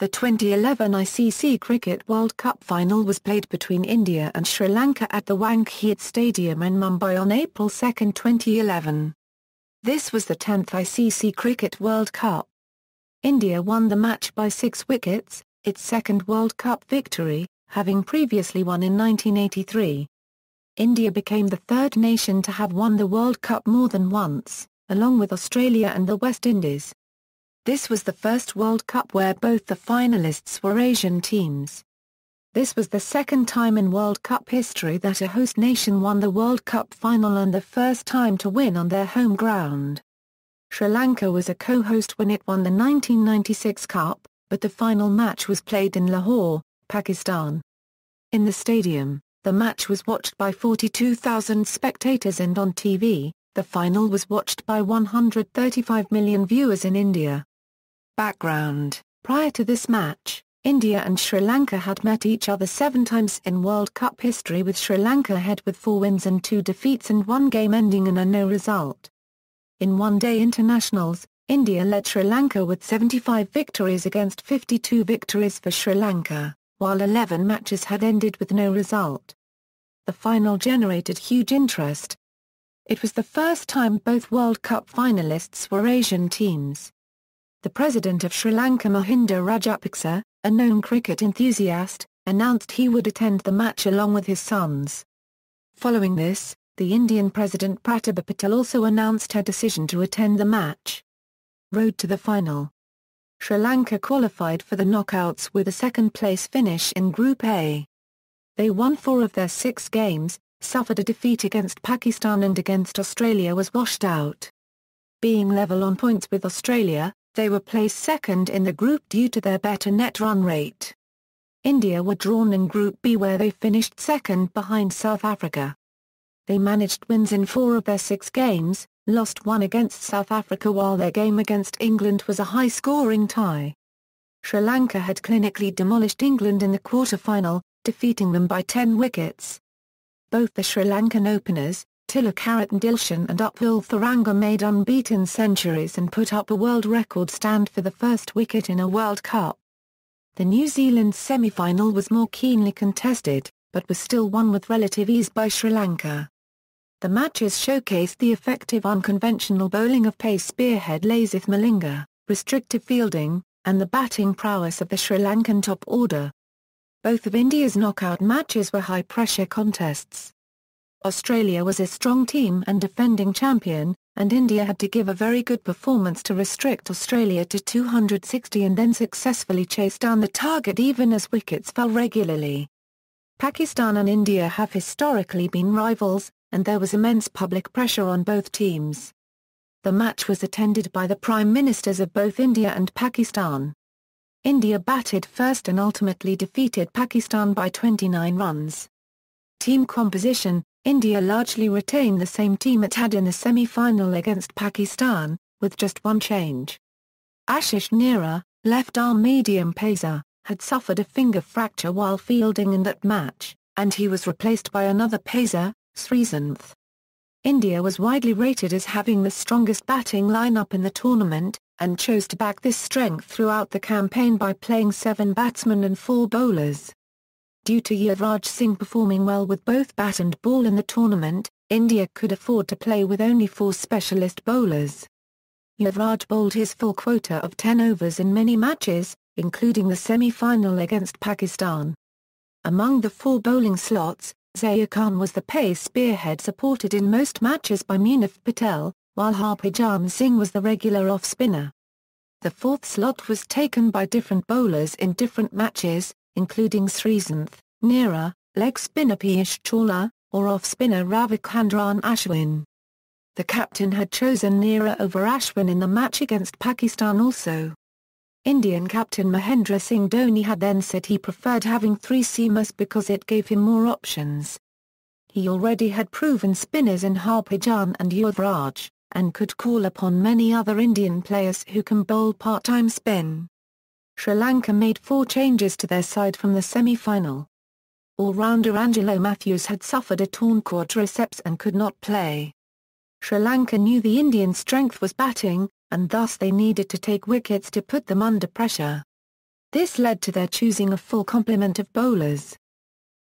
The 2011 ICC Cricket World Cup final was played between India and Sri Lanka at the Wankhede Stadium in Mumbai on April 2, 2011. This was the 10th ICC Cricket World Cup. India won the match by 6 wickets, its second World Cup victory, having previously won in 1983. India became the third nation to have won the World Cup more than once, along with Australia and the West Indies. This was the first World Cup where both the finalists were Asian teams. This was the second time in World Cup history that a host nation won the World Cup final and the first time to win on their home ground. Sri Lanka was a co-host when it won the 1996 Cup, but the final match was played in Lahore, Pakistan. In the stadium, the match was watched by 42,000 spectators and on TV, the final was watched by 135 million viewers in India. Background: prior to this match, India and Sri Lanka had met each other 7 times in World Cup history, with Sri Lanka ahead with 4 wins and 2 defeats and 1 game ending in a no result. In one-day internationals, India led Sri Lanka with 75 victories against 52 victories for Sri Lanka, while 11 matches had ended with no result. The final generated huge interest. It was the first time both World Cup finalists were Asian teams. The president of Sri Lanka, Mahinda Rajapaksa, a known cricket enthusiast, announced he would attend the match along with his sons. Following this, the Indian President Pratibha Patil also announced her decision to attend the match. Road to the final. Sri Lanka qualified for the knockouts with a second-place finish in Group A. They won 4 of their 6 games, suffered a defeat against Pakistan and against Australia was washed out. Being level on points with Australia, they were placed second in the group due to their better net run rate. India were drawn in Group B where they finished second behind South Africa. They managed wins in 4 of their 6 games, lost 1 against South Africa while their game against England was a high-scoring tie. Sri Lanka had clinically demolished England in the quarter-final, defeating them by 10 wickets. Both the Sri Lankan openers, Tilakaratne Dilshan and Upul Tharanga, made unbeaten centuries and put up a world record stand for the first wicket in a World Cup. The New Zealand semi-final was more keenly contested, but was still won with relative ease by Sri Lanka. The matches showcased the effective unconventional bowling of pace spearhead Lasith Malinga, restrictive fielding, and the batting prowess of the Sri Lankan top order. Both of India's knockout matches were high-pressure contests. Australia was a strong team and defending champion, and India had to give a very good performance to restrict Australia to 260 and then successfully chase down the target even as wickets fell regularly. Pakistan and India have historically been rivals, and there was immense public pressure on both teams. The match was attended by the Prime Ministers of both India and Pakistan. India batted first and ultimately defeated Pakistan by 29 runs. Team composition: India largely retained the same team it had in the semi-final against Pakistan, with just 1 change. Ashish Nehra, left-arm medium pacer, had suffered a finger fracture while fielding in that match, and he was replaced by another pacer, Sreesanth. India was widely rated as having the strongest batting lineup in the tournament, and chose to back this strength throughout the campaign by playing 7 batsmen and 4 bowlers. Due to Yuvraj Singh performing well with both bat and ball in the tournament, India could afford to play with only 4 specialist bowlers. Yuvraj bowled his full quota of 10 overs in many matches, including the semi-final against Pakistan. Among the 4 bowling slots, Zair Khan was the pace spearhead supported in most matches by Munif Patel, while Harbhajan Singh was the regular off-spinner. The 4th slot was taken by different bowlers in different matches, including Sreesanth, Nehra, leg spinner Piyush Chawla, or off-spinner Ravichandran Ashwin. The captain had chosen Nehra over Ashwin in the match against Pakistan also. Indian captain Mahendra Singh Dhoni had then said he preferred having 3 seamers because it gave him more options. He already had proven spinners in Harbhajan and Yuvraj, and could call upon many other Indian players who can bowl part-time spin. Sri Lanka made 4 changes to their side from the semi-final. All-rounder Angelo Matthews had suffered a torn quadriceps and could not play. Sri Lanka knew the Indian strength was batting, and thus they needed to take wickets to put them under pressure. This led to their choosing a full complement of bowlers.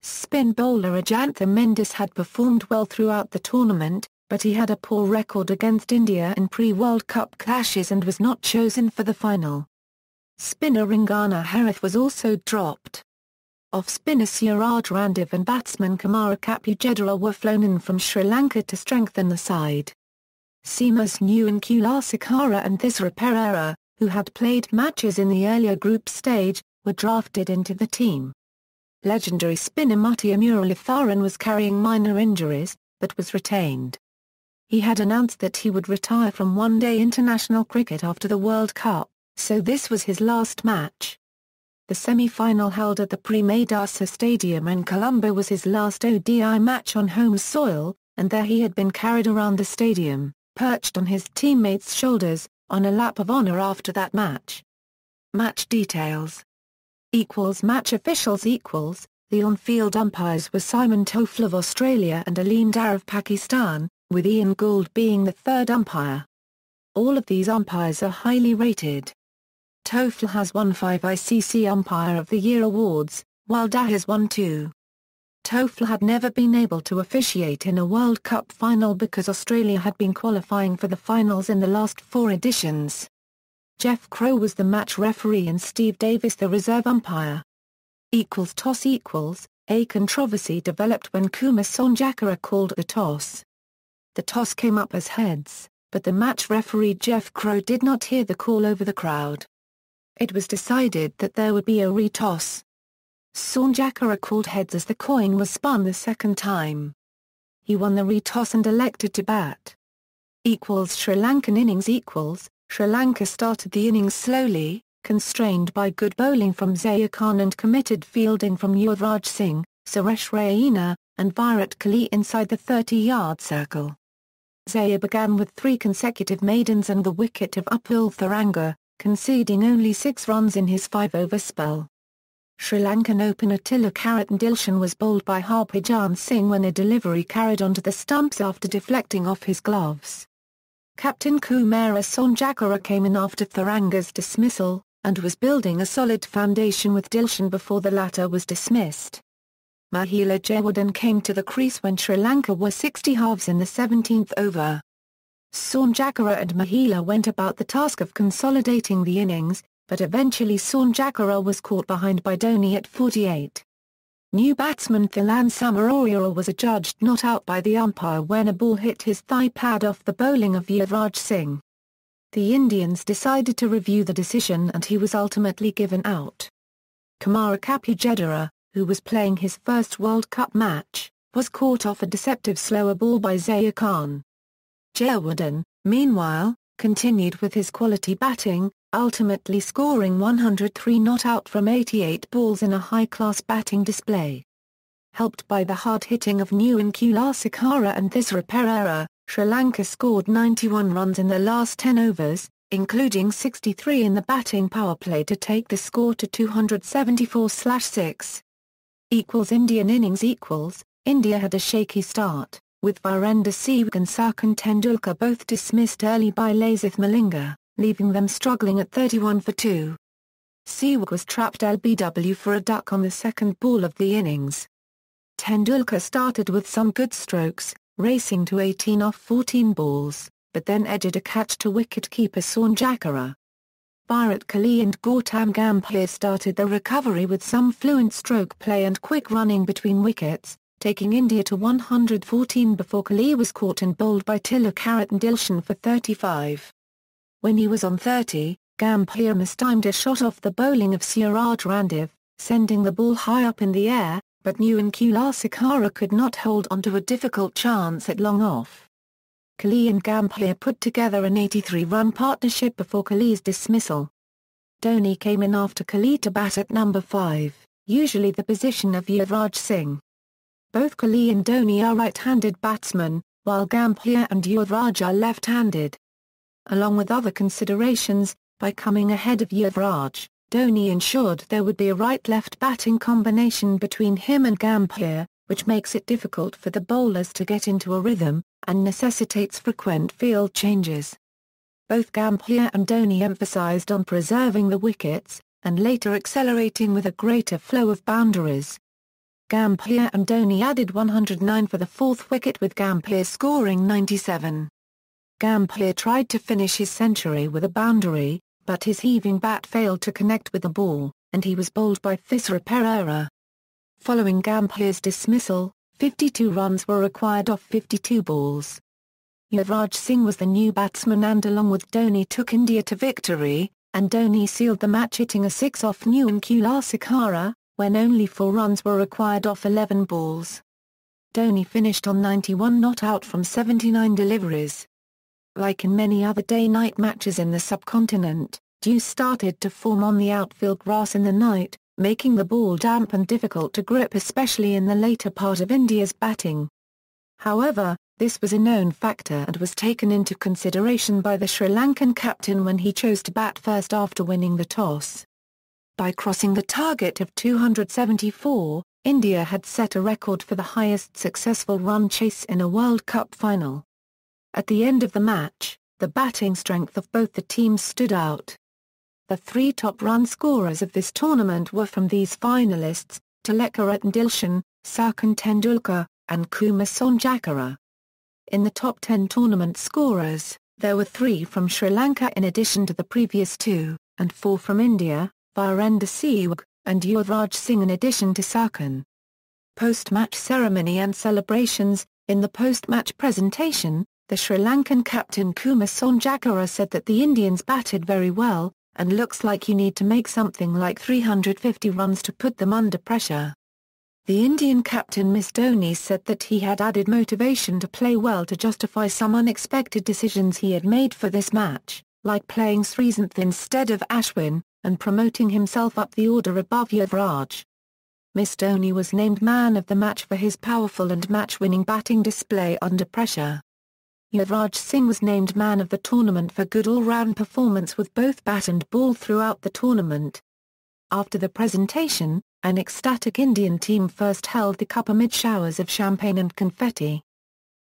Spin bowler Ajantha Mendis had performed well throughout the tournament, but he had a poor record against India in pre-World Cup clashes and was not chosen for the final. Spinner Ringana Herath was also dropped. Off-spinner Suraj Randive and batsman Kumara Kapujedera were flown in from Sri Lanka to strengthen the side. Seamers Nuwan Kulasekara and Thisara Perera, who had played matches in the earlier group stage, were drafted into the team. Legendary spinner Muttiah Muralitharan was carrying minor injuries, but was retained. He had announced that he would retire from one-day international cricket after the World Cup, so this was his last match. The semi-final held at the Premadasa Stadium in Colombo was his last ODI match on home soil, and there he had been carried around the stadium, perched on his teammates' shoulders, on a lap of honour after that match. Match details. Match officials. The on-field umpires were Simon Toffel of Australia and Aleem Dar of Pakistan, with Ian Gould being the third umpire. All of these umpires are highly rated. Toffel has won 5 ICC Umpire of the Year awards, while Dar has won 2. Toffel had never been able to officiate in a World Cup final because Australia had been qualifying for the finals in the last 4 editions. Jeff Crow was the match referee and Steve Davis the reserve umpire. Toss. A controversy developed when Kumar Sangakkara called the toss. The toss came up as heads, but the match referee Jeff Crow did not hear the call over the crowd. It was decided that there would be a retoss. Sangakkara called heads as the coin was spun the second time. He won the retoss and elected to bat. Sri Lankan innings. Sri Lanka started the innings slowly, constrained by good bowling from Zair Khan and committed fielding from Yuvraj Singh, Suresh Raina, and Virat Kohli inside the 30-yard circle. Zair began with 3 consecutive maidens and the wicket of Upul Tharanga, conceding only 6 runs in his 5-over spell. Sri Lankan opener Tilakaratne Dilshan was bowled by Harbhajan Singh when a delivery carried onto the stumps after deflecting off his gloves. Captain Kumara Sangakkara came in after Tharanga's dismissal, and was building a solid foundation with Dilshan before the latter was dismissed. Mahela Jayawardene came to the crease when Sri Lanka were 60 halves in the 17th over. Sangakkara and Mahela went about the task of consolidating the innings, but eventually Sangakkara was caught behind by Dhoni at 48. New batsman Thilan Samaraweera was adjudged not out by the umpire when a ball hit his thigh pad off the bowling of Yuvraj Singh. The Indians decided to review the decision and he was ultimately given out. Kumara Kapujedera, who was playing his first World Cup match, was caught off a deceptive slower ball by Zair Khan. Jayawardene, meanwhile, continued with his quality batting, ultimately scoring 103 not out from 88 balls in a high-class batting display. Helped by the hard hitting of Nuwan Kulasekara and Thisara Perera, Sri Lanka scored 91 runs in the last 10 overs, including 63 in the batting power play to take the score to 274/6. Indian innings. India had a shaky start, with Virender Sehwag and Sachin Tendulkar both dismissed early by Lasith Malinga, leaving them struggling at 31 for 2. Sehwag was trapped LBW for a duck on the second ball of the innings. Tendulkar started with some good strokes, racing to 18 off 14 balls, but then edged a catch to wicket-keeper Sangakkara. Virat Kohli and Gautam Gambhir started the recovery with some fluent stroke play and quick running between wickets, taking India to 114 before Kohli was caught and bowled by Tilakaratne Dilshan for 35. When he was on 30, Gambhir mistimed a shot off the bowling of Suraj Randive, sending the ball high up in the air, but Nuwan Kulasekara could not hold onto a difficult chance at long off. Kohli and Gambhir put together an 83-run partnership before Kohli's dismissal. Dhoni came in after Kohli to bat at number 5, usually the position of Yuvraj Singh. Both Kohli and Dhoni are right-handed batsmen, while Gambhir and Yuvraj are left-handed. Along with other considerations, by coming ahead of Yuvraj, Dhoni ensured there would be a right-left batting combination between him and Gambhir, which makes it difficult for the bowlers to get into a rhythm, and necessitates frequent field changes. Both Gambhir and Dhoni emphasised on preserving the wickets, and later accelerating with a greater flow of boundaries. Gambhir and Dhoni added 109 for the fourth wicket, with Gambhir scoring 97. Gambhir tried to finish his century with a boundary, but his heaving bat failed to connect with the ball, and he was bowled by Thisara Perera. Following Gambhir's dismissal, 52 runs were required off 52 balls. Yuvraj Singh was the new batsman and along with Dhoni took India to victory, and Dhoni sealed the match hitting a 6 off Nuwan Kulasekara, when only 4 runs were required off 11 balls. Dhoni finished on 91 not out from 79 deliveries. Like in many other day-night matches in the subcontinent, dew started to form on the outfield grass in the night, making the ball damp and difficult to grip, especially in the later part of India's batting. However, this was a known factor and was taken into consideration by the Sri Lankan captain when he chose to bat first after winning the toss. By crossing the target of 274, India had set a record for the highest successful run chase in a World Cup final. At the end of the match, the batting strength of both the teams stood out. The 3 top run scorers of this tournament were from these finalists: Tilakaratne Dilshan, Sachin Tendulkar, and Kumar Sangakkara. In the top 10 tournament scorers, there were 3 from Sri Lanka in addition to the previous 2, and 4 from India, Virender Sehwag, and Yuvraj Singh in addition to Sachin. Post-match ceremony and celebrations. In the post-match presentation, the Sri Lankan captain Kumar Sangakkara said that the Indians batted very well, and looks like you need to make something like 350 runs to put them under pressure. The Indian captain Ms. Dhoni said that he had added motivation to play well to justify some unexpected decisions he had made for this match, like playing Sreesanth instead of Ashwin, and promoting himself up the order above Yuvraj. Ms. Dhoni was named man of the match for his powerful and match-winning batting display under pressure. Yuvraj Singh was named man of the tournament for good all-round performance with both bat and ball throughout the tournament. After the presentation, an ecstatic Indian team first held the cup amid showers of champagne and confetti.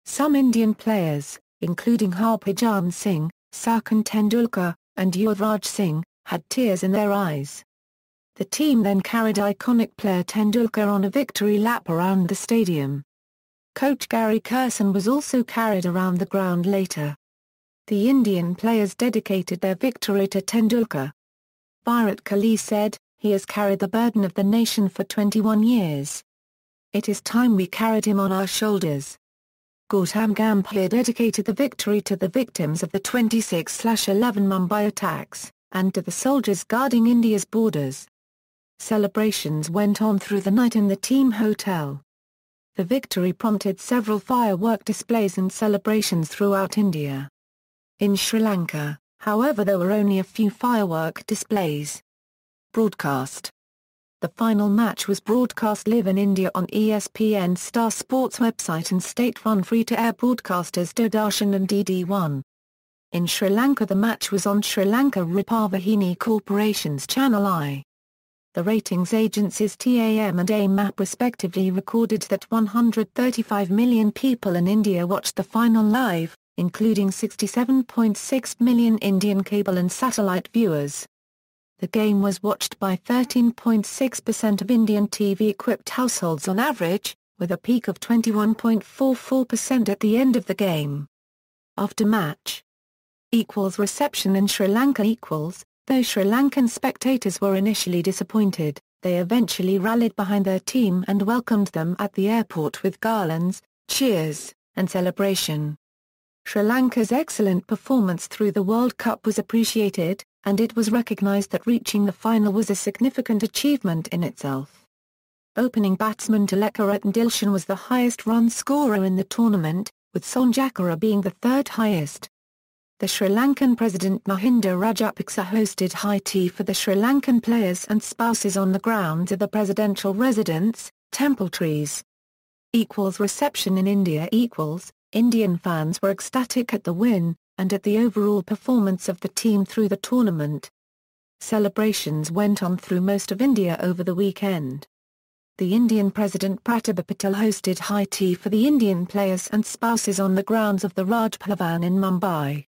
Some Indian players, including Harbhajan Singh, Sachin Tendulkar, and Yuvraj Singh, had tears in their eyes. The team then carried iconic player Tendulkar on a victory lap around the stadium. Coach Gary Kirsan was also carried around the ground later. The Indian players dedicated their victory to Tendulkar. Virat Kohli said, "He has carried the burden of the nation for 21 years. It is time we carried him on our shoulders." Gautam Gambhir dedicated the victory to the victims of the 26/11 Mumbai attacks, and to the soldiers guarding India's borders. Celebrations went on through the night in the team hotel. The victory prompted several firework displays and celebrations throughout India. In Sri Lanka, however, there were only a few firework displays. Broadcast. The final match was broadcast live in India on ESPN Star Sports website and state-run free-to-air broadcasters Doordarshan and DD1. In Sri Lanka, the match was on Sri Lanka Rupavahini Corporation's Channel I. The ratings agencies TAM and AMAP respectively recorded that 135 million people in India watched the final live, including 67.6 million Indian cable and satellite viewers. The game was watched by 13.6% of Indian TV-equipped households on average, with a peak of 21.44% at the end of the game. After match reception in Sri Lanka. Though Sri Lankan spectators were initially disappointed, they eventually rallied behind their team and welcomed them at the airport with garlands, cheers, and celebration. Sri Lanka's excellent performance through the World Cup was appreciated, and it was recognised that reaching the final was a significant achievement in itself. Opening batsman Tilakaratne Dilshan was the highest run scorer in the tournament, with Sangakkara being the third highest. The Sri Lankan President Mahinda Rajapaksa hosted high tea for the Sri Lankan players and spouses on the grounds of the presidential residence, Temple Trees. Reception in India. Indian fans were ecstatic at the win, and at the overall performance of the team through the tournament. Celebrations went on through most of India over the weekend. The Indian President Pratibha Patil hosted high tea for the Indian players and spouses on the grounds of the Raj Bhavan in Mumbai.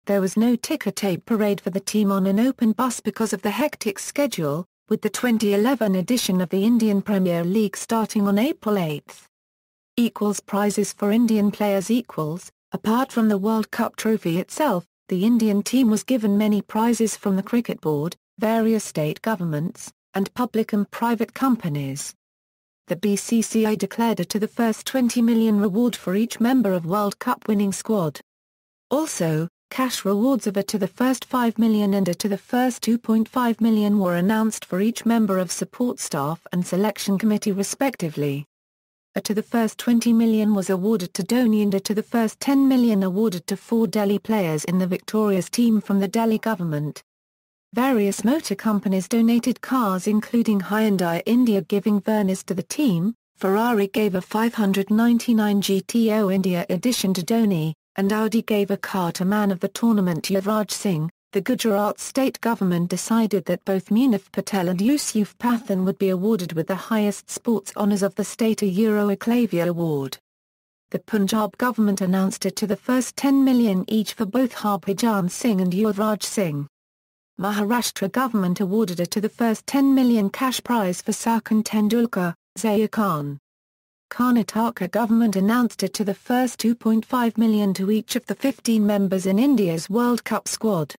There was no ticker tape parade for the team on an open bus because of the hectic schedule, with the 2011 edition of the Indian Premier League starting on April 8. Prizes for Indian players. Apart from the World Cup trophy itself, the Indian team was given many prizes from the Cricket Board, various state governments, and public and private companies. The BCCI declared a to the first 20 million reward for each member of World Cup winning squad. Also, cash rewards of a to the first 5 million and a to the first 2.5 million were announced for each member of support staff and selection committee respectively. A to the first 20 million was awarded to Dhoni and a to the first 10 million awarded to 4 Delhi players in the victorious team from the Delhi government. Various motor companies donated cars including Hyundai India giving Vernis to the team, Ferrari gave a 599 GTO India edition to Dhoni, and Audi gave a car to man of the tournament Yuvraj Singh. The Gujarat state government decided that both Munif Patel and Yusuf Pathan would be awarded with the highest sports honours of the state a Euro-Acclavia award. The Punjab government announced it to the first 10 million each for both Harbhajan Singh and Yuvraj Singh. Maharashtra government awarded it to the first 10 million cash prize for Sachin Tendulkar, Zaia Khan. Karnataka government announced it to the first 2.5 million to each of the 15 members in India's World Cup squad.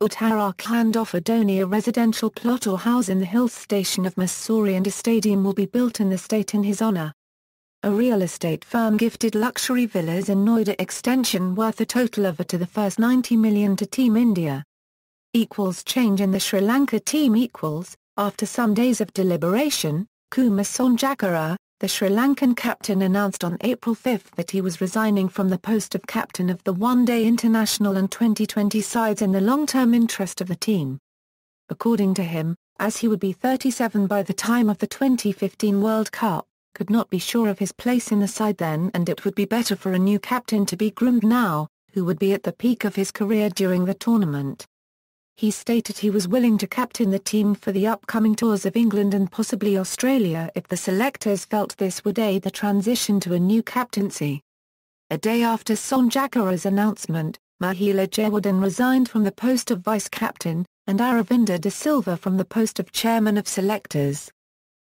Uttarakhand offered Dhoni a residential plot or house in the hill station of Mussoorie and a stadium will be built in the state in his honour. A real estate firm gifted luxury villas in Noida extension worth a total of a to the first 90 million to Team India. Change in the Sri Lanka team. After some days of deliberation, Kumar Sangakkara, the Sri Lankan captain announced on April 5 that he was resigning from the post of captain of the one-day international and 2020 sides in the long-term interest of the team. According to him, as he would be 37 by the time of the 2015 World Cup, could not be sure of his place in the side then and it would be better for a new captain to be groomed now, who would be at the peak of his career during the tournament. He stated he was willing to captain the team for the upcoming tours of England and possibly Australia if the selectors felt this would aid the transition to a new captaincy. A day after Sangakkara's announcement, Mahela Jayawardene resigned from the post of vice-captain, and Aravinda de Silva from the post of chairman of selectors.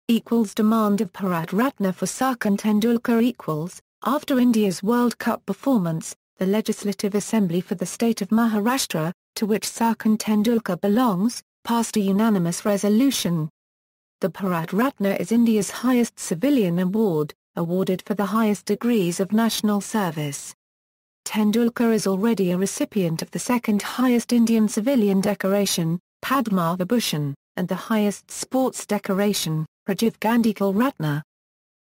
Demand of Bharat Ratna for Sachin Tendulkar. After India's World Cup performance, the Legislative Assembly for the state of Maharashtra, to which Sachin Tendulkar belongs, passed a unanimous resolution. The Bharat Ratna is India's highest civilian award, awarded for the highest degrees of national service. Tendulkar is already a recipient of the second highest Indian civilian decoration, Padma Vibhushan, and the highest sports decoration, Rajiv Gandhi Khel Ratna.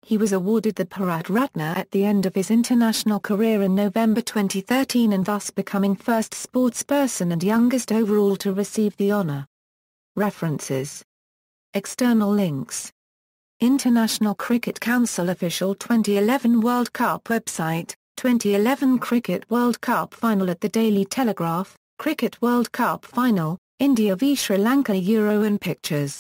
He was awarded the Bharat Ratna at the end of his international career in November 2013 and thus becoming first sportsperson and youngest overall to receive the honour. References. External links. International Cricket Council official 2011 World Cup website, 2011 Cricket World Cup final at the Daily Telegraph, Cricket World Cup final, India v Sri Lanka Euro in pictures.